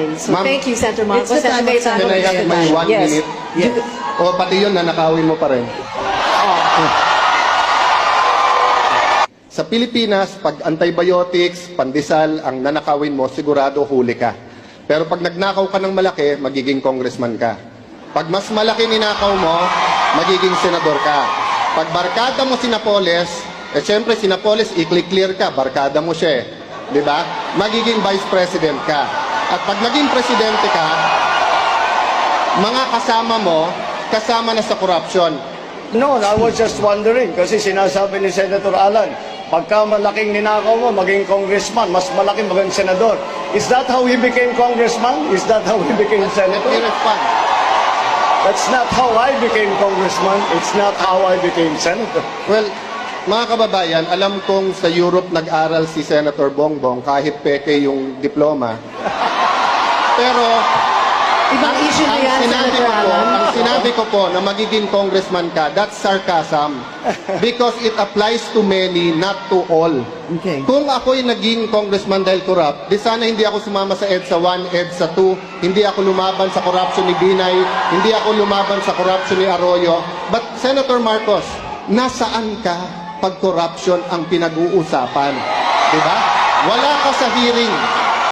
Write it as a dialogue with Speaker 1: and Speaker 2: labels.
Speaker 1: time. So
Speaker 2: Ma'am,
Speaker 1: thank you, Senator Marcos.
Speaker 3: It's the time of
Speaker 2: Can I have my 1
Speaker 1: Yes.
Speaker 2: minute?
Speaker 3: Yes.
Speaker 2: O pati yun, nanakawin mo pa rin. Sa Pilipinas, pag antibiotics, pandesal, ang nanakawin mo, sigurado huli ka. Pero pag nagnakaw ka ng malaki, magiging congressman ka. Pag mas malaki ninakaw mo, magiging senador ka. Pag barkada mo si Napoles, syempre si Napoles, i-clear ka, barkada mo siya eh. Di ba? Magiging vice president ka. At pag naging presidente ka, mga kasama mo, kasama na sa corruption.
Speaker 4: No, I was just wondering kasi sinasabi ni Senator Alan, pagka malaking ninakaw mo, maging congressman, mas malaki maging senador. Is that how he became congressman? Is that how he became
Speaker 2: Let me
Speaker 4: senator?
Speaker 2: respond.
Speaker 4: That's not how I became congressman. It's not how I became senator.
Speaker 2: Well, mga kababayan, alam kong sa Europe nag-aral si Senator Bongbong kahit peke yung diploma. Pero
Speaker 1: Ibang issue na yan, Senator Alan.
Speaker 2: ang sinabi ko po na magiging congressman ka, that's sarcasm. Because it applies to many, not to all.
Speaker 3: Okay.
Speaker 2: Kung ako'y naging congressman dahil corrupt, di sana hindi ako sumama sa EDSA 1, EDSA 2, hindi ako lumaban sa corruption ni Binay, hindi ako lumaban sa corruption ni Arroyo. But Senator Marcos, nasaan ka pag corruption ang pinag-uusapan? Diba? Wala ka sa hearing.